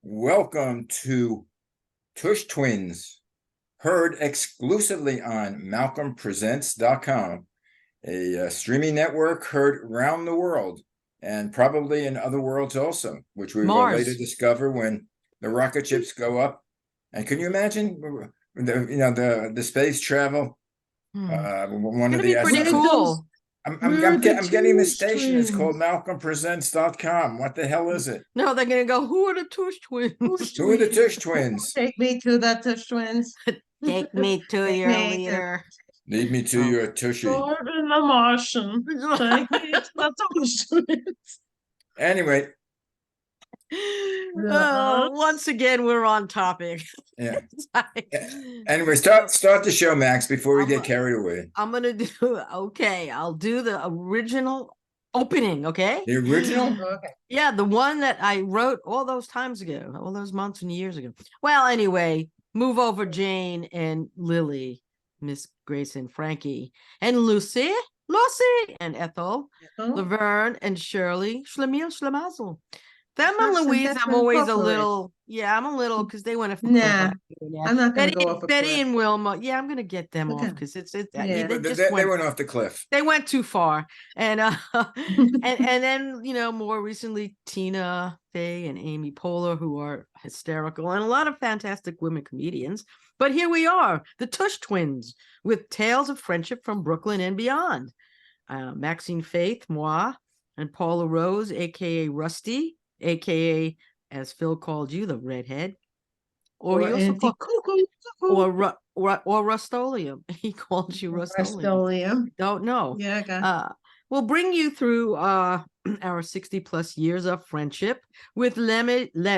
Welcome to Tush Twins, heard exclusively on MalcolmPresents.com, a streaming network heard around the world and probably in other worlds also, which we will later discover when the rocket ships go up. And can you imagine the space travel? One of the pretty cool. I'm getting the station. It's called MalcolmPresents.com. What the hell is it? No, they're gonna go, who are the Tush twins? Who are the Tush twins? Take me to the Tush twins. Take me to your leader. Lead me to your Tushy. Lord in the Martian. Take me to the Tush twins. Anyway. Once again, we're on topic. Yeah. Anyway, start the show, Max, before we get carried away. I'm gonna do I'll do the original opening, okay? The original? Okay. Yeah, the one that I wrote all those times ago, all those months and years ago. Well, anyway, move over Jane and Lily, Miss Grace and Frankie, and Lucy, and Ethel, Laverne and Shirley, Schlemiel, Schlemazel. Them and Louise, I'm always a little, because they went to. Nah, I'm not going to go off a Betty cliff. and Wilma, yeah, I'm going to get them off because they went off the cliff. They went too far, and then more recently Tina Fey and Amy Poehler, who are hysterical, and a lot of fantastic women comedians. But here we are, the Tush twins, with tales of friendship from Brooklyn and beyond. Maxine Faith, moi, and Paula Rose, aka Rusty, aka, as Phil called you, the redhead, or he also called, or Rustolium. He called you Rustolium. Don't know. Yeah. We'll bring you through our 60+ years of friendship with lemons, and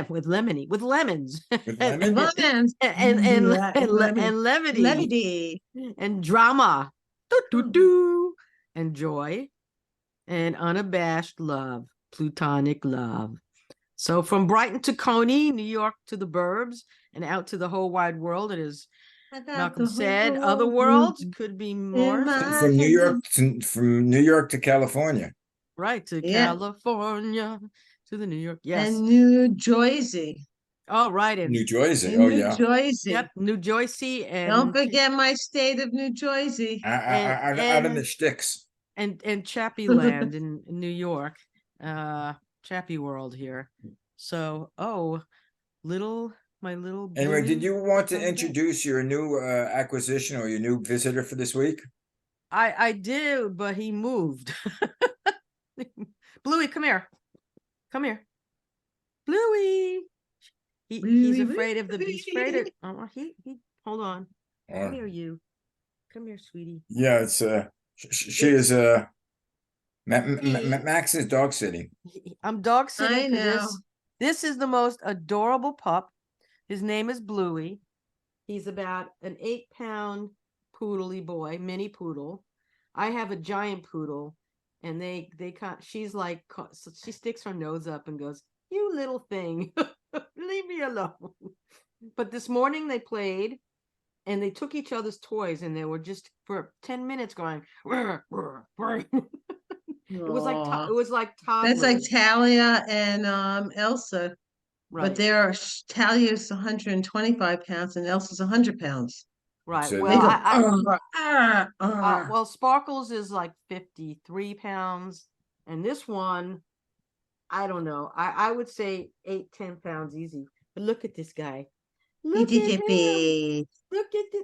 levity, and drama, and joy, and unabashed love, plutonic love. So from Brighton to Coney, New York to the burbs, and out to the whole wide world, it is Malcolm said, other worlds could be more. From New York to California. Right, to California, to the New York, yes. And New Jersey. Oh, right. New Jersey, New Jersey. Yep, New Jersey. And don't forget my state of New Jersey. Out of the sticks. And Chappie Land in New York. Chappie World here. So, my little anyway, did you want to introduce your new acquisition or your new visitor for this week? I do, but he moved. Bluey, come here. Bluey. He's afraid of the beast. Hold on. Come here, you. Come here, sweetie. Yeah, it's she is Max is dog sitting. I'm dog sitting. I know. This is the most adorable pup. His name is Bluey. He's about an 8-pound poodly boy, mini poodle. I have a giant poodle, and they can't. She's like, she sticks her nose up and goes, "You little thing, leave me alone." But this morning they played, and they took each other's toys, and they were just for 10 minutes going. It was like toddlers. That's like Talia and Elsa. Right. But Talia's 125 pounds and Elsa's 100 pounds. Right. So Well, Sparkles is like 53 pounds, and this one, I don't know. I would say 8-10 pounds easy. But look at this guy. Look at him.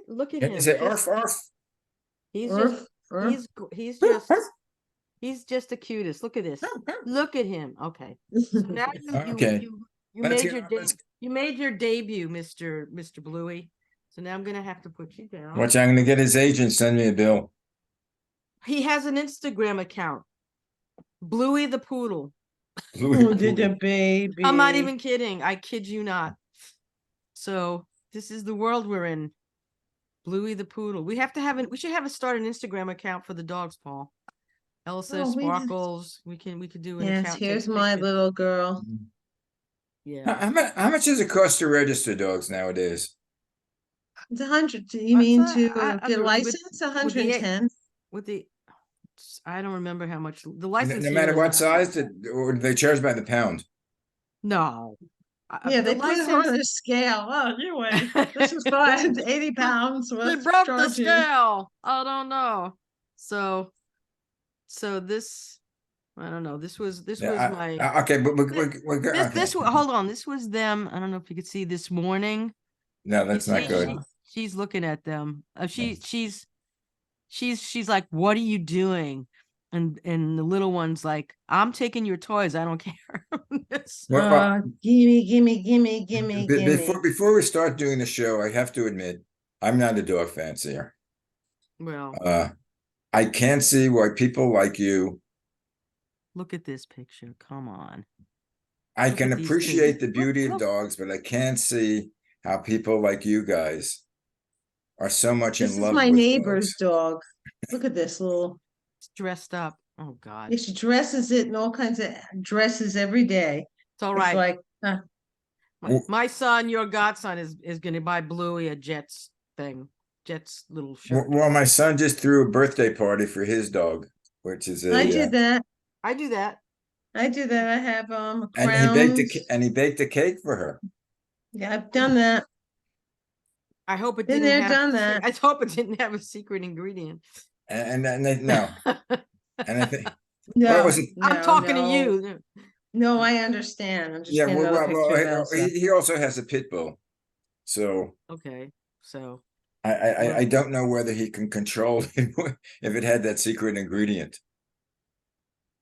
Look at him. Is it Arf? He's just the cutest. Look at this. Look at him. Okay. So now you made your debut, Mr. Bluey. So now I'm gonna have to put you down. Watch, I'm gonna get his agent send me a bill. He has an Instagram account. Bluey the Poodle. The baby. I'm not even kidding. I kid you not. So this is the world we're in. Bluey the Poodle. We should start an Instagram account for the dogs, Paul. Elsa, Sparkles. We could do an account. Here's my little girl. Yeah. How much does it cost to register dogs nowadays? It's 100. You mean to get licensed? 110. I don't remember how much the license. No matter what size, or do they charge by the pound? No, Yeah, the they put her on license. a scale. Oh, you weigh. This is fine. 80 pounds. They Let's broke the charge you. scale. I don't know. So this, I don't know. This was my Okay, but hold on. This was them. I don't know if you could see this morning. No, You that's not see, good. she's looking at them. She's like, what are you doing? And the little one's like, I'm taking your toys. I don't care. Gimme, gimme, gimme, gimme, gimme. Before we start doing the show, I have to admit, I'm not a dog fancier. Well, I can't see why people like you. look at this picture. Come on. I Look can at these two. appreciate the beauty of Look. dogs, but I can't see how people like you guys are so much This in is love my with neighbor's dogs. dog. Look at this little. It's dressed up. Oh God. Yeah, she dresses it in all kinds of dresses every day. It's all It's right. like, My son, your godson, is going to buy Bluey a Jets thing. Jets little shirt. Well, my son just threw a birthday party for his dog, which is I did that. I do that. I do that. I have and crowns. he baked a cake for her. Yeah, I've done that. I hope it Been didn't there, have. done that. I hope it didn't have a secret ingredient. And no, and I think No, was it? I'm talking to you. No, I understand. I'm just Yeah, getting another picture of Elsa. he also has a pit bull, so Okay, so I don't know whether he can control it if it had that secret ingredient.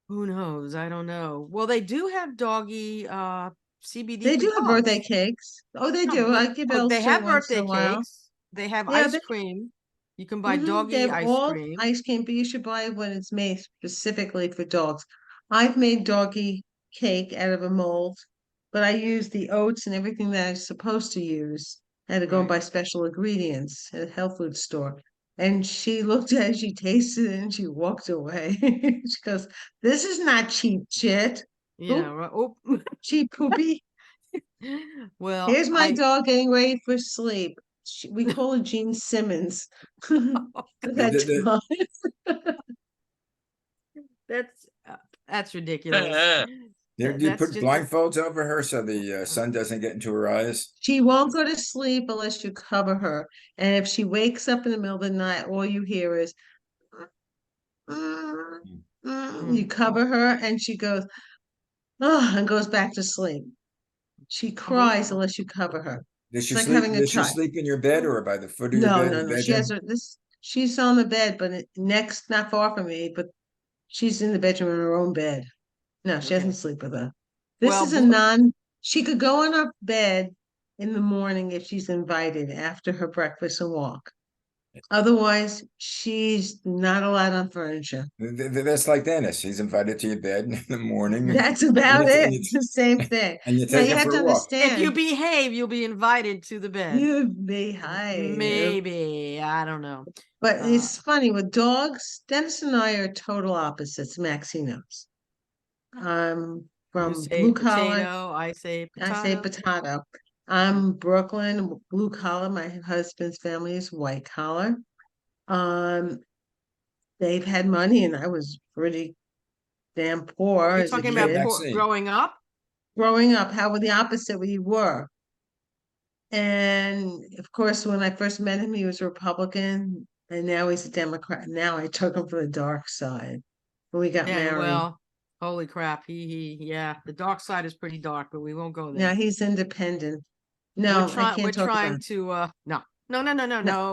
who knows? I don't know. Well, they do have doggy CBD. They for do have dogs. birthday cakes. Oh, they No, do. I give they Elsa have once in birthday a while. cakes. They have Yeah, ice cream. You can buy They doggy have ice all cream. ice cream, but you should buy it when it's made specifically for dogs. I've made doggy cake out of a mold, but I use the oats and everything that I'm supposed to use. I had to go and Right. buy special ingredients at a health food store. And she looked at it, she tasted it, and she walked away. She goes, "This is not cheap shit. Yeah. Oop, Right. Oh. cheap poopy. Well, Here's my dog getting ready for sleep." We call her Jean Simmons. That dog. that's that's ridiculous. Do you That's put just blindfolds over her so the sun doesn't get into her eyes? She won't go to sleep unless you cover her. And if she wakes up in the middle of the night, all you hear is, "Mm, you cover her and she goes, oh, and goes back to sleep. She cries unless you cover her. Does It's she like sleep? having a Does she child. sleep in your bed or by the foot of your No, bed in no, the no. She has bedroom? she's on the bed, but next, not far from me, but she's in the bedroom in her own bed. No, she doesn't okay. sleep with her. This Well, is she could go on her bed in the morning if she's invited after her breakfast and walk. Otherwise, she's not allowed on furniture. That's like Dennis. He's invited to your bed in the morning, That's about it. and It's the same thing. and you Now take you him have for to a walk. if you understand, behave, you'll be invited to the bed. you behave. Maybe. I don't know. But it's funny with dogs, Dennis and I are total opposites, Maxie knows. You From say blue collar, potato, I say I say potato. potato. I'm Brooklyn, blue collar. My husband's family is white collar. Um, they've had money, and I was pretty damn poor You're as a talking Yeah, about kid. Maxine. growing up? Growing up, how were the opposite we were. And of course, when I first met him, he was a Republican, and now he's a Democrat. Now I took him for the dark side. When we got Yeah, married. well, holy crap. Yeah, the dark side is pretty dark, but we won't go Now there. he's independent. No, I We're can't talk trying about it. to no.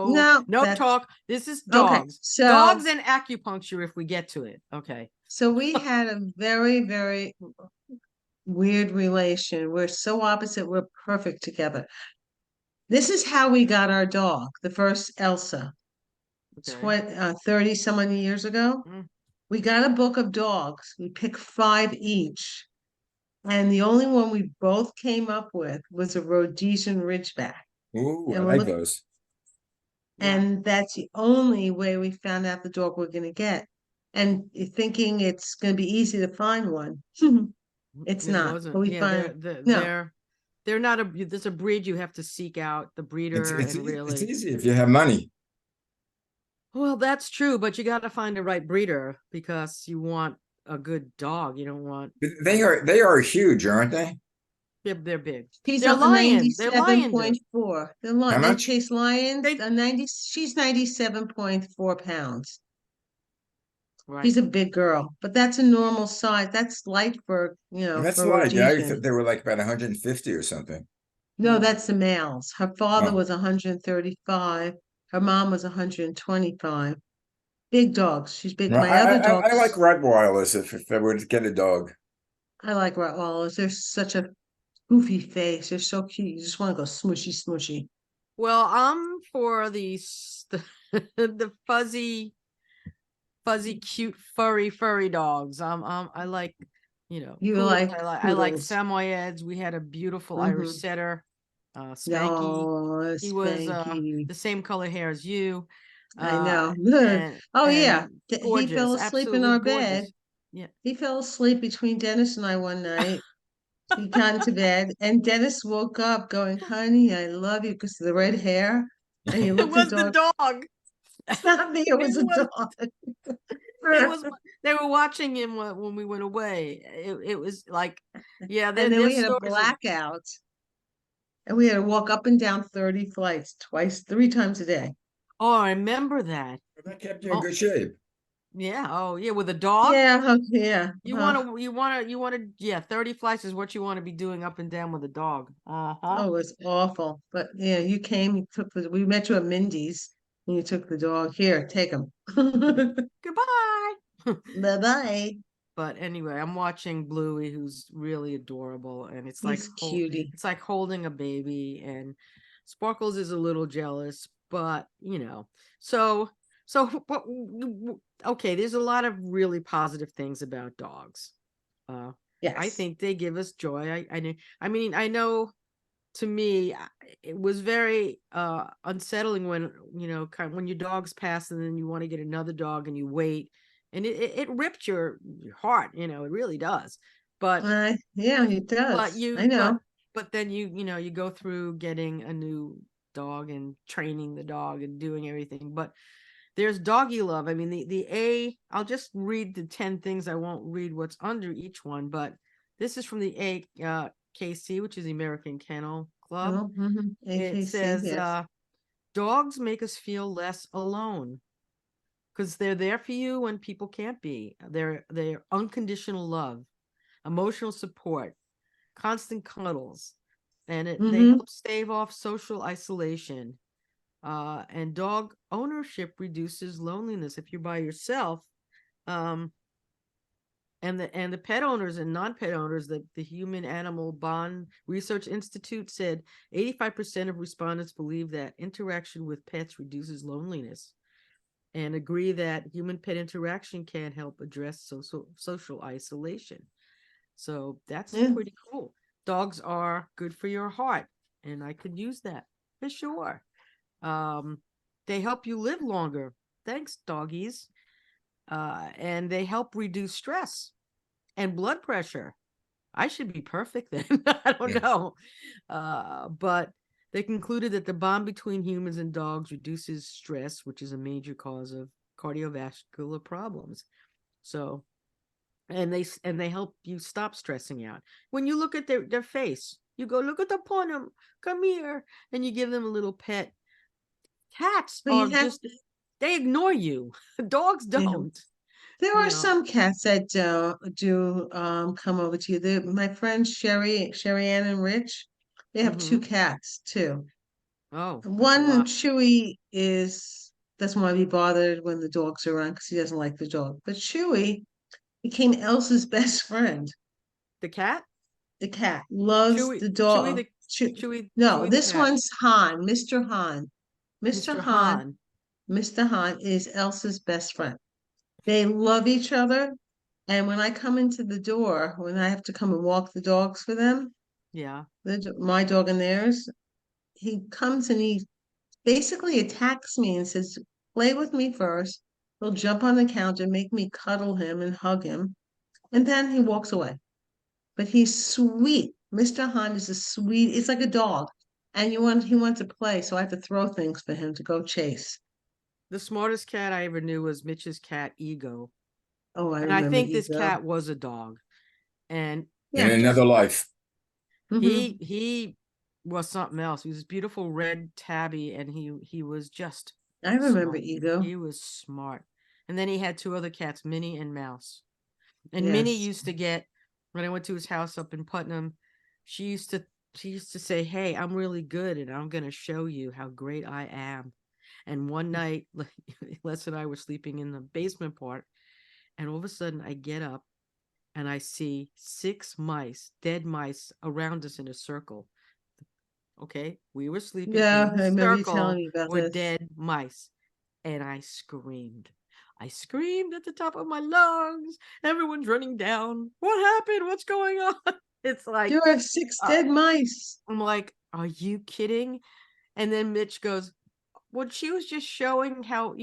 No, No that's talk. This is okay. dogs. So Dogs and acupuncture if we get to it. Okay. so we had a very, very weird relation. We're so opposite, we're perfect together. This is how we got our dog, the first Elsa, Okay. 30 some odd years ago. Mm. We got a book of dogs. We picked 5 each. And the only one we both came up with was a Rhodesian Ridgeback. Ooh, I And we're like looking, those. Yeah. and that's the only way we found out the dog we're going to get. And thinking it's going to be easy to find one. It's It not, but wasn't. we Yeah, find, no, they're not there's a breed you have to seek out the breeder and It's really. easy if you have money. Well, that's true, but you got to find the right breeder because you want a good dog. You don't want They are huge, aren't they? They're big. He's They're a lion. They're lion. 97.4. How They much? chase lions. They- A 90. She's 97.4 pounds. Right. She's a big girl, but that's a normal size. That's light for, That's for light. Yeah, I Rhodesian. thought they were like about 150 or something. No, No. that's the males. Her father Oh. was 135. Her mom was 125. Big dogs. She's big. Well, My other I like dogs, Rottweilers if I were to get a dog. I like Rottweilers. They're such a goofy face. They're so cute. You just want to go smushy, smushy. Well, I'm for the fuzzy, cute, furry dogs. I like, You poodles. like I like poodles. Samoyeds. We had a beautiful Irish Mhm. setter, Spanky. Oh, He was Spanky. the same color hair as you, I know. and Oh yeah, he gorgeous, fell asleep in absolutely our bed. gorgeous. Yeah. He fell asleep between Dennis and I one night. He got into bed, and Dennis woke up going, "Honey, I love you," because of the red hair. And he It looked at was the the dog. dog. It's not me. It was a was dog. it was they were watching him when we went away. It was like, yeah, And then their we had a stories are, blackout, and we had to walk up and down 30 flights twice, 3 times a day. oh, I remember that. That kept you in Oh, good shape. yeah. Oh, yeah, with a dog. Yeah, yeah. Yeah, 30 flights is what you want to be doing up and down with a dog. Uh-huh. Oh, it was awful. But yeah, you came, we met you at Mindy's, and you took the dog. Here, take him. Goodbye. Bye-bye. But anyway, I'm watching Bluey, who's really adorable, and He's cutie. it's like holding a baby, and Sparkles is a little jealous, but so but okay, there's a lot of really positive things about dogs. I Yes. think they give us joy. I mean, I know, to me, it was very unsettling when when your dogs pass and then you want to get another dog and you wait, and it ripped your heart, it really does. But Yeah, he does. I know. then you go through getting a new dog and training the dog and doing everything. But there's doggy love. I mean, I'll just read the 10 things. I won't read what's under each one, but this is from the KC, which is the American Kennel Club. Oh, mhm. It AKC, says, yes. dogs make us feel less alone because they're there for you when people can't be. They're unconditional love, emotional support, constant cuddles, and they Mm-hmm. help stave off social isolation. And dog ownership reduces loneliness if you're by yourself. Um, and the pet owners and non-pet owners, the Human Animal Bond Research Institute said 85% of respondents believe that interaction with pets reduces loneliness, and agree that human pet interaction can help address social isolation. So that's Yeah. pretty cool. Dogs are good for your heart, and I could use that for sure. They help you live longer. Thanks, doggies. And they help reduce stress and blood pressure. I should be perfect then. I don't Yeah. know. But they concluded that the bond between humans and dogs reduces stress, which is a major cause of cardiovascular problems. So, and they help you stop stressing out. When you look at their face, you go, look at the ponum, come here, and you give them a little pet. Cats But are you have just, they ignore you. Dogs Yeah. don't. There You are know. some cats that do come over to you. My friends Sherry Ann and Rich, they have 2 cats too. Oh, that's a One lot. Chewy doesn't want to be bothered when the dogs are around because he doesn't like the dog. But Chewy became Elsa's best friend. The cat? The cat loves Chewy, the Chewy dog. the No, Chewy the this cat. one's Han, Mr. Han. Mr. Mr. Han, Han. Mr. Han is Elsa's best friend. They love each other. And when I come into the door, when I have to come and walk the dogs for them, Yeah. my dog and theirs, he comes and he basically attacks me and says, "Play with me first." He'll jump on the counter, make me cuddle him and hug him, and then he walks away. But he's sweet. Mr. Han is a sweet, it's like a dog. And he wants to play, so I have to throw things for him to go chase. The smartest cat I ever knew was Mitch's cat, Ego. Oh, I And I remember think this Ego. cat was a dog. And In Yeah. another life. Mhm. He was something else. He was this beautiful red tabby, and he was just I remember smart. Ego. He was smart. And then he had two other cats, Minnie and Mouse. And Minnie Yes. used to get, when I went to his house up in Putnam, she used to say, "Hey, I'm really good, and I'm gonna show you how great I am." And one night, Les and I were sleeping in the basement part, and all of a sudden I get up and I see 6 mice, dead mice, around us in a circle. Okay, we were sleeping Yeah, in I the remember you telling circle me about were this. dead mice. And I screamed. I screamed at the top of my lungs. Everyone's running down. What happened? What's going on? It's like, There are 6 uh, dead mice. I'm like, are you kidding? And then Mitch goes, well, she was just showing how,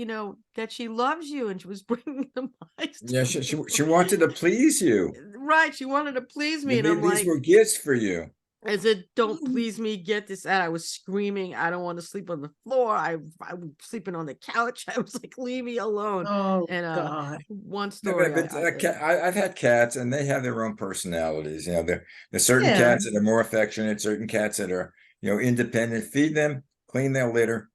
that she loves you, and she was bringing the mice Yeah, to she you. wanted to please you. Right. She wanted to please me. And I'm These like, were gifts for you. I said, don't please me, get this out. I was screaming, I don't want to sleep on the floor. I was sleeping on the couch. I was like, leave me alone. Oh And God. one No, story, I've had cats, and they have their own personalities. There's certain Yeah. cats that are more affectionate, certain cats that are, independent. Feed them, clean their litter,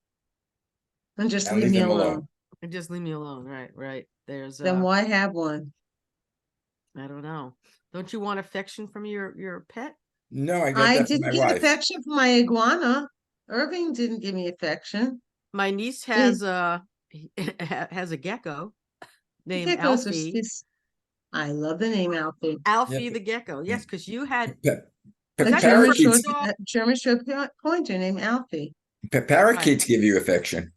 And just and leave leave me them alone. alone. just leave me alone. Right. There's Then why have one? I don't know. Don't you want affection from your pet? No, I got I that from didn't my get wife. affection from my iguana. Irving didn't give me affection. My niece Eh, has has a gecko named Geckos are Alfie. I love the name Alfie. Yeah, Alfie the gecko. Yes, because you had, was A that your first parakeets. dog? German Shepherd Pointer named Alfie. Right. Parakeets give you affection.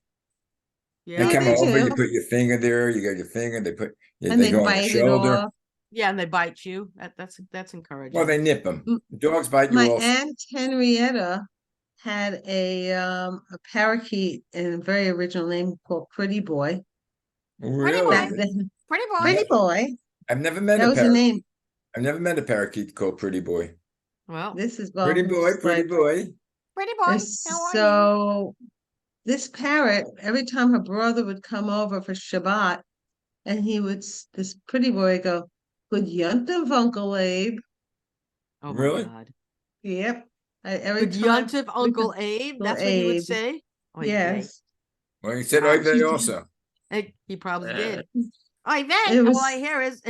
They Yeah. Yeah, come they over, you do. put your finger there, you got your finger, And they they go on your bite it shoulder. off. Yeah, and they bite you. That's Well, encouraging. they nip them. M- Dogs bite you My also. Aunt Henrietta had a parakeet and a very original name called Pretty Boy. Pretty Back boy. Really? then, Pretty No, boy. Pretty Boy. I've never met That a was the parakeet. name. I've never met a parakeet called Pretty Boy. Well, This is Pretty well, boy, it's pretty like boy. pretty boy, how are you? so. This parrot, every time her brother would come over for Shabbat, and this pretty boy would go, "Good yuntiv, Uncle Abe." Oh my Really? God. Yep. Every Good time yontif we Uncle could, Abe. Uncle That's what he would Abe. say. Oy vey. Yes. Well, he said Ah, oy vey also. he probably Uh, did. Oy vey. it All I was hear is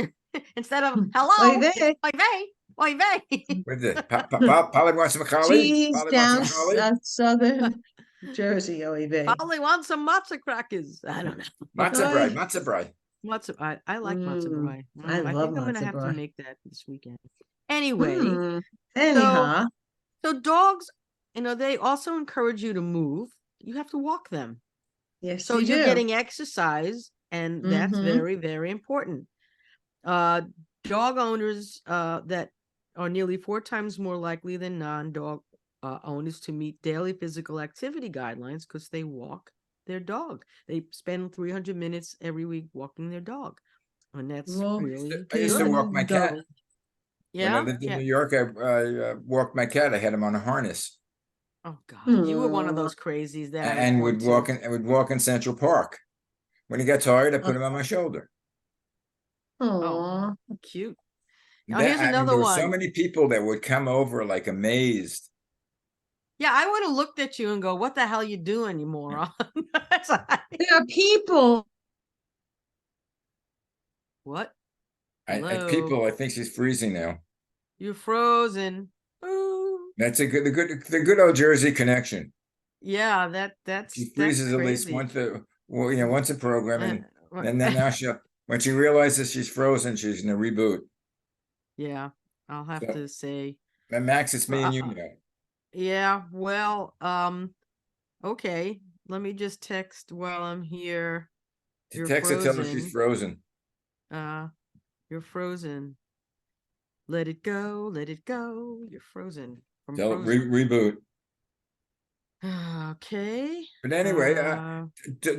instead of oy hello, it's vey. oy vey. Oy vey. What is it? Polly wants some collie? She's Polly wants down some collie? southern Jersey, oy vey. Probably want some matzo crackers. I don't know. Matzo brie, matzo brie. Matzo, I like matzo brie. I I love think I'm gonna matzo have to brie. make that this weekend. Anyway, so Anyhow, so dogs, they also encourage you to move. You have to walk them. yes, So you you're do. getting exercise, and that's Mm-hmm. very, very important. Uh, dog owners that are nearly 4 times more likely than non-dog owners to meet daily physical activity guidelines because they walk their dog. They spend 300 minutes every week walking their dog, and that's really I used to good. walk my cat. Double. When I Yeah, lived in yeah. New York, I walked my cat. I had him on a harness Oh God, you were one of Hmm. those crazies that I was and going to. would walk in Central Park. When he got tired, I Oh, put him on my shoulder. Oh, aw. cute. Now here's There another were so one. many people that would come over like amazed. Yeah, I would have looked at you and go, "What the hell you doing, you moron?" That's There are people. what? Hello, People, I think she's freezing now. you're frozen. Ooh. That's the good old Jersey connection. Yeah, She that's freezes at least crazy. once a program, Uh, and then now when she realizes she's frozen, she's gonna reboot. yeah, I'll have So, to say, and Max, it's me and you uh, now. yeah. Well, okay. Let me just text while I'm here. To You're text her, tell her she's frozen. frozen. Uh, you're frozen. Let it go. Let it go. You're frozen. From Tell her frozen. reboot. Okay. But anyway,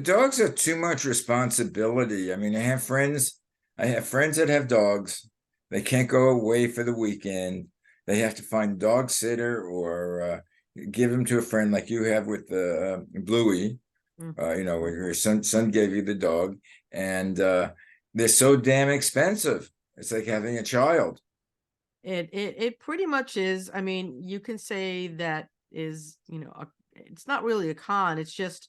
dogs are too much responsibility. I mean, I have friends. I have friends that have dogs. They can't go away for the weekend. They have to find a dog sitter or give them to a friend, like you have with Bluey. When your son gave you the dog, and they're so damn expensive. It's like having a child. It pretty much is. I mean, you can say that is, it's not really a con. It's just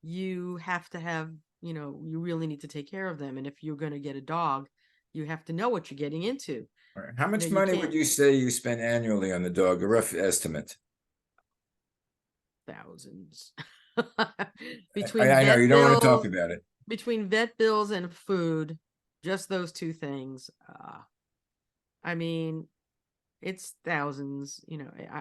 you have to have, you really need to take care of them. And if you're going to get a dog, you have to know what you're getting into. All right. How much you money would can't you say you spend annually on the dog? A rough estimate. thousands I, between I know vet you don't want to talk bills, about it. between vet bills and food, just those two things. I mean, it's thousands.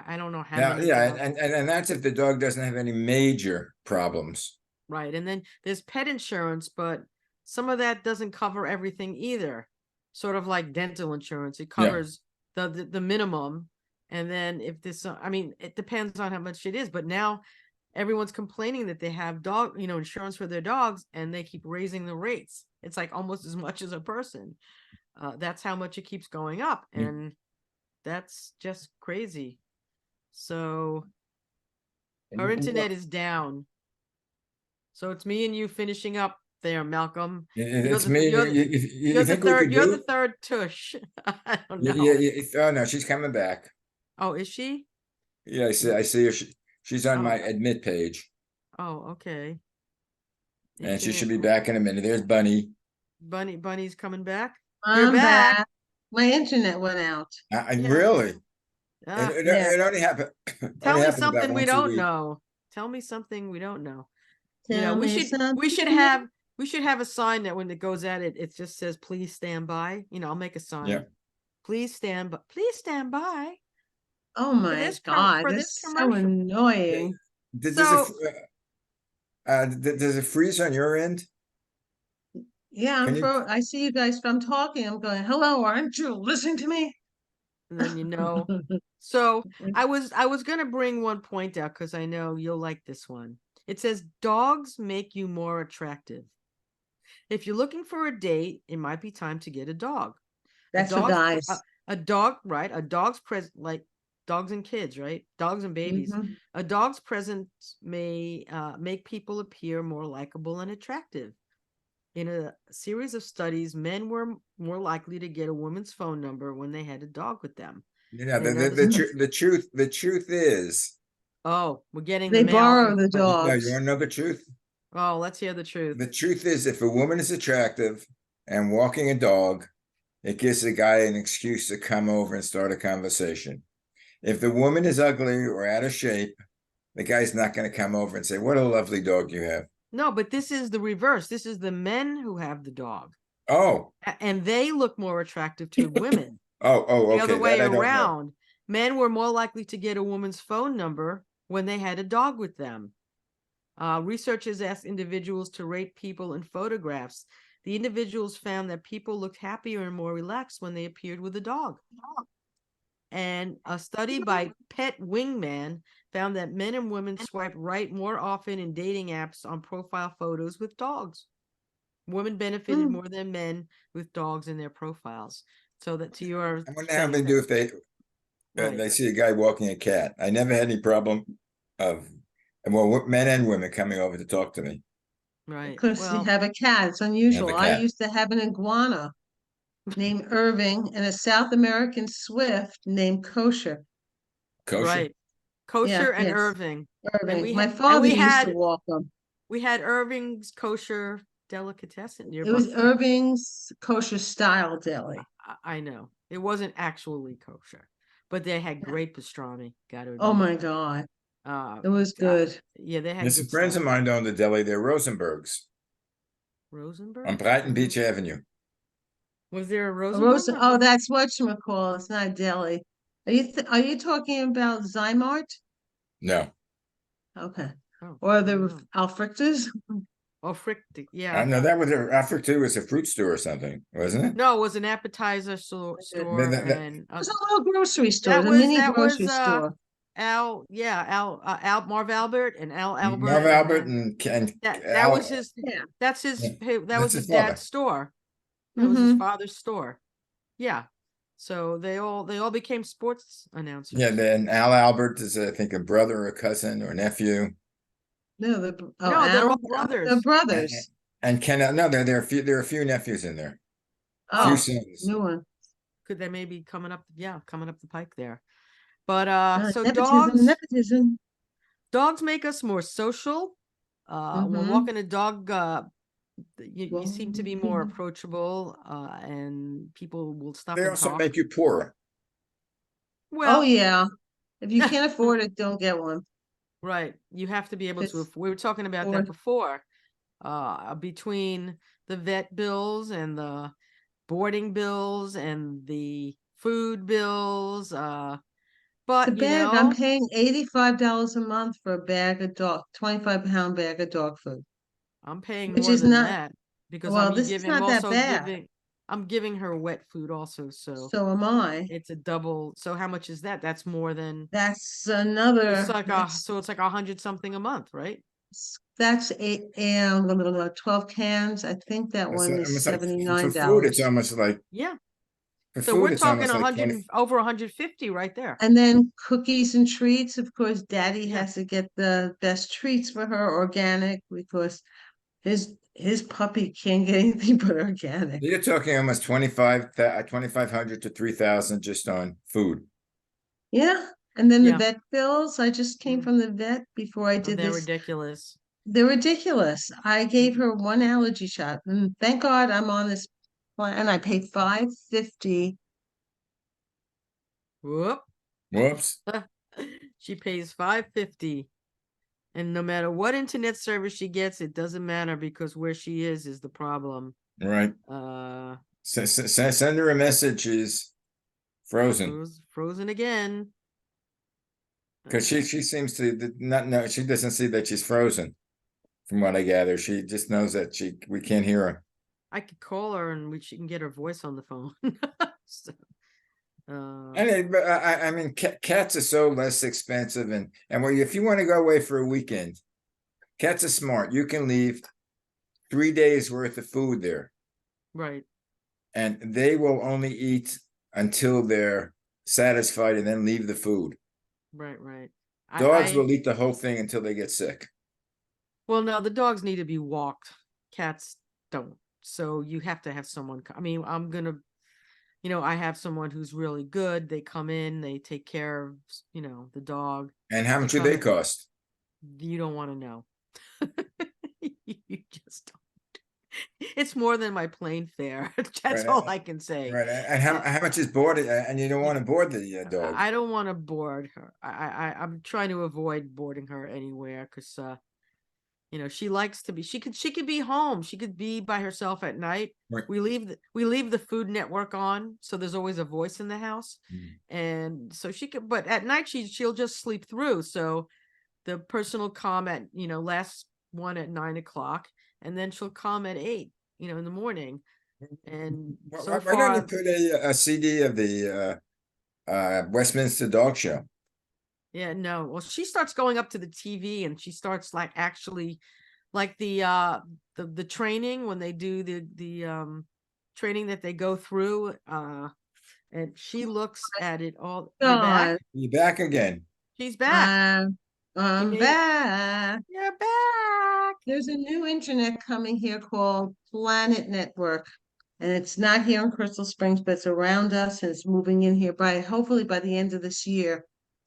I don't know how Now, many yeah, dogs. and that's if the dog doesn't have any major problems. Right. And then there's pet insurance, but some of that doesn't cover everything either. Sort of like dental insurance. It Yeah. covers the minimum. And then if this, I mean, it depends on how much it is, but now everyone's complaining that they have dog, insurance for their dogs, and they keep raising the rates. It's like almost as much as a person. That's how much it keeps going up. Yeah. And that's just crazy. So her internet is down. So it's me and you finishing up there, Malcolm. It's me. You think we could You're do the it? third Tush. I don't know. Oh no, she's coming back. Oh, is she? Yeah, I see her. She's on Oh. my admit page, Oh, okay. and she should be back in a minute. There's Bunny. Bunny's coming back. You're I'm back. back. My internet went out. Yeah. Really? Ah, Yeah. It only happened. tell Only me happens about something we once a don't week. know. Tell me something we don't know. Tell we me should something. have a sign that when it goes at it, it just says please stand by. I'll make a sign. Yeah. Please stand by Oh for my this God, for this this is so commercial. annoying. Does So does it freeze on your end? Yeah, Can you? I see you guys from talking. I'm going, hello, aren't you listening to me? and then So I was gonna bring one point out because I know you'll like this one. It says dogs make you more attractive. If you're looking for a date, it might be time to get a dog. That's for guys. A dog, right? A dog's present, like dogs and kids, right? Dogs and babies. Mhm. A dog's presence may make people appear more likable and attractive. In a series of studies, men were more likely to get a woman's phone number when they had a dog with them. Yeah. They The truth is. Oh, we're getting the They mail. borrow the No, you dogs. want to know the truth? Oh, let's hear the truth. The truth is, if a woman is attractive and walking a dog, it gives the guy an excuse to come over and start a conversation. If the woman is ugly or out of shape, the guy's not going to come over and say, "What a lovely dog you have." No, but this is the reverse. This is the men who have the dog, Oh, and they look more attractive to women. oh, The okay. other way That I don't know. around. Men were more likely to get a woman's phone number when they had a dog with them. Researchers asked individuals to rate people in photographs. The individuals found that people looked happier and more relaxed when they appeared with a dog. And a study by Pet Wingman found that men and women swipe right more often in dating apps on profile photos with dogs. Women benefited more than men with dogs in their profiles. So that to your I wonder how they do if they see a guy walking a cat. I never had any problem of men and women coming over to talk to me. Right. Because you have a cat. It's unusual. I cat. used to have an iguana named Irving and a South American Swift named Kosher. Kosher. Right. Kosher and Irving. Irving. My father used to walk them. We had Irving's Kosher delicatessen. It was Irving's Kosher style deli. I know. It wasn't actually kosher, but they had great pastrami. Got to admit. Oh my God. It was good. Yeah, they had There's good some friends stuff. of mine own the deli. They're Rosenbergs Rosenberg on Brighton Beach Avenue. Was there a Rosenberg? Oh, that's whatchamacall. It's not a deli. Are you talking about Zymart? No. Okay. Oh, Or the Alfrictors? Oh, Frick, yeah. No, that was Africa was a fruit store or something, wasn't it? No, it was an appetizer store, and it was a little grocery store, that a was mini grocery store. Marv Albert and Al Albert. Marv Albert and that was his. Yeah. That's his. Yeah. That was his father. dad's store. That was his father's store. Yeah. So they all became sports announcers. Yeah, then Al Albert is I think a brother or a cousin or nephew. No, they're all brothers. They're brothers. And Ken, no, there are a few nephews in there. Oh, few sons. new one. they may be coming up, coming up the pike there. But so Nepotism, nepotism. dogs make us more social. When Mhm. walking a dog, you seem to be more Walking. approachable, and people will stop They and also talk. make you poorer. Oh Well, yeah. If you can't afford it, don't get one. right. You have to be able to. It's We were talking about or that before. Between the vet bills and the boarding bills and the food bills, the but bag, I'm paying $85 a month for a bag of 25-pound bag of dog food, I'm paying which more is than not, that because well, this is not that bad. I'm giving her wet food also, so So am I. it's a double. So how much is that? That's more than That's another, so it's like 100 something a month, right? that's 12 cans. I think that It's one is almost like for food, it's $79. almost like Yeah. for So food, we're it's talking almost like 20. over 150 right there. And then cookies and treats. Of course, Daddy Yeah. has to get the best treats for her, organic, because his puppy can't get anything but organic. You're talking almost 2,500 to 3,000 just on food. Yeah. And then the Yeah. vet bills. I just came Mm. from the vet before I Oh, did they're this. ridiculous. They're ridiculous. I gave Mm. her one allergy shot, and thank God I'm on this plan. And I paid $5.50. Whoop. Whoops. She pays $5.50. And no matter what internet service she gets, it doesn't matter because where she is the problem. All right. Uh Send her a message. She's frozen frozen again. because she seems to not know. She doesn't see that she's frozen. From what I gather, she just knows that we can't hear her. I could call her and she can get her voice on the phone. So, But I mean, cats are so less expensive, and well, if you want to go away for a weekend, cats are smart. You can leave 3 days worth of food there, right, and they will only eat until they're satisfied, and then leave the food. right. Dogs will eat the whole thing until they get sick. Well, no, the dogs need to be walked. Cats don't. So you have to have someone. I mean, I'm gonna, I have someone who's really good. They come in, they take care of, the dog. And how They much do come they in. cost? You don't want to know. You just don't. It's more than my plane fare. That's Right, all I can say. right. And how much is boarded? And you don't want to board the dog. I don't want to board her. I'm trying to avoid boarding her anywhere because she likes to be. She could be home. She could be by herself at night. Right. We leave the Food Network on, so there's always a voice in the house, and so she could. But at night she'll just sleep through. So the person will come at last one at 9 o'clock, and then she'll come at 8 in the morning. And so Why don't you far, put a CD of the Westminster Dog Show? yeah, no. Well, she starts going up to the TV and she starts like actually like the training when they do the training that they go through, and she looks at it all. You're back? God, You're back again. She's back. I'm back. You're back. There's a new internet coming here called Planet Network. And it's not here in Crystal Springs, but it's around us and it's moving in here hopefully by the end of this year,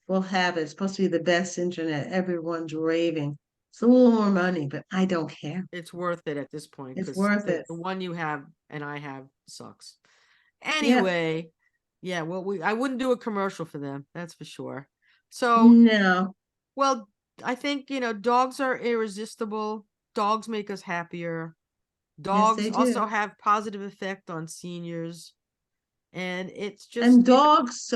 we'll have it. It's supposed to be the best internet. Everyone's raving. It's a little more money, but I don't care. It's worth it at this point It's because worth it. the one you have and I have sucks. Yeah. Anyway, yeah, well, I wouldn't do a commercial for them, that's for sure. So, No. well, I think, dogs are irresistible. Dogs make us happier. Yes, Dogs they also do. have positive effect on seniors. And it's just, And dogs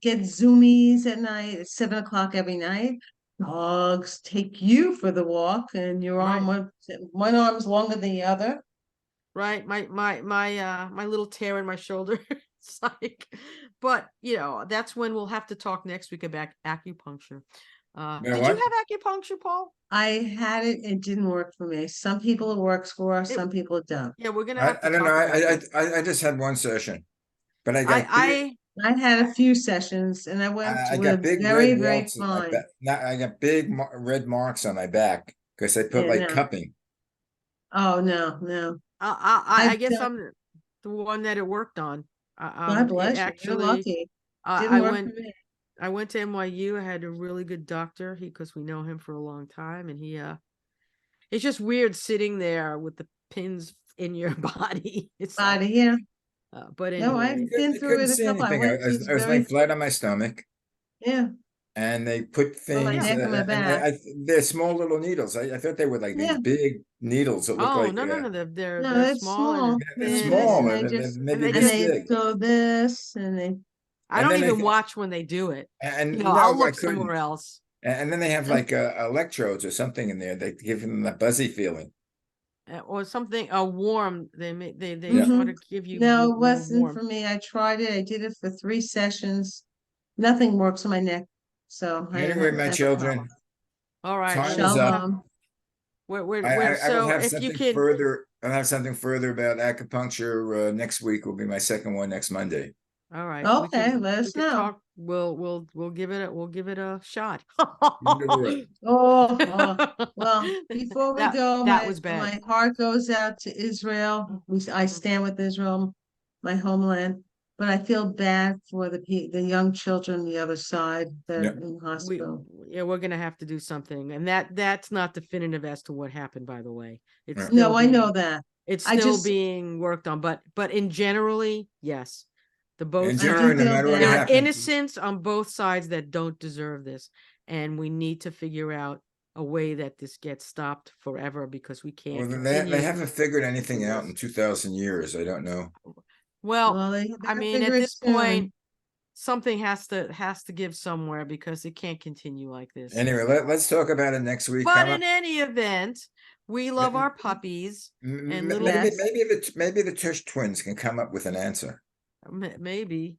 get zoomies at night at 7 o'clock every night. Dogs take you for the walk, and your arm right, one arm's longer than the other. right. My little tear in my shoulder. It's like, but that's when we'll have to talk next week about acupuncture. Did you have acupuncture, Paul? I had it. It didn't work for me. Some people it works for, some people it don't. Yeah, we're gonna have to I don't talk know. about that. I just had one session, but I got I had a few sessions, and I went I got with big very, red very welts in my fine. back. I got big red marks on my back because I put Yeah, like no. cupping. Oh no. I I've guess done I'm the one that it worked on. God bless you. You're actually, lucky. Didn't I work went. for me. I went to NYU. I had a really good doctor, because we know him for a long time, and it's just weird sitting there with the pins in your body. It's like, Body, yeah. but No, anyway, I've been I through couldn't it a see couple. I anything. went to this I was laying flat on my stomach, yeah, and they put on my things, neck and my and back. they're small little needles. I thought they were like these Yeah. big needles that look oh like, no, no, no, No, they're it's small and small. they're they're Mhm. thin, small, And and they and just maybe they and this just. they big. go this and they I And don't then even watch when they do it. I'll no, I look somewhere couldn't. else. And then they have like electrodes or something in there that give them a buzzy feeling. Or something warm. They Yeah. try hmm to give you No, it more wasn't warm. for me. I tried it. I did it for 3 sessions. Nothing works on my neck. So I Anyway, my have a problem. children, All right, time well, is up. Shalom. we're I will so have if you something can. further. I'll have something further about acupuncture next week. Will be my second one next Monday. All right, Okay, let we us can know. talk. We'll give it a shot. Give it a whirl. Well, before we go, that was bad. my heart goes out to Israel. I stand with Israel, my homeland, but I feel bad for the young children on the other side that Yeah. are in hospital. We're gonna have to do something, and that's not definitive as to what happened. By the way, it's Yeah. still No, I know being that. it's I still just being worked on. But in generally, yes, the both And I do John, no feel matter what there bad. are happens, innocents on both sides that don't deserve this, and we need to figure out a way that this gets stopped forever, because we well, can't they continue. haven't figured anything out in this. 2,000 years. I don't know. Well, Well, they I better mean, figure at it this point, soon. something has to give somewhere, because it can't continue like this. Anyway, let's talk about it next week. But Come on. in any event, we love our puppies and little. Yes. Maybe the Tush twins can come up with an answer. Maybe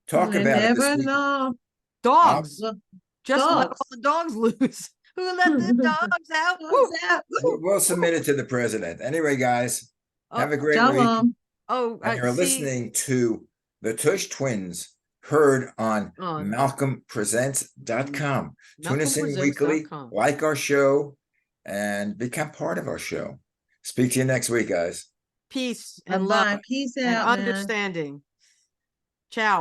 Talk I about it this never week. know. dogs. Look, Just let all dogs. the dogs loose. Who let the dogs out? Woo! Dogs out. We'll submit it to the president. Anyway, guys, have a great week. Shalom. Oh, And you're see, listening to the Tush twins, heard on on MalcolmPresents.com. Tune us in weekly, MalcolmPresents.com. like our show, and become part of our show. Speak to you next week, guys. Peace and Bye-bye. love Peace and out, man. understanding. Ciao.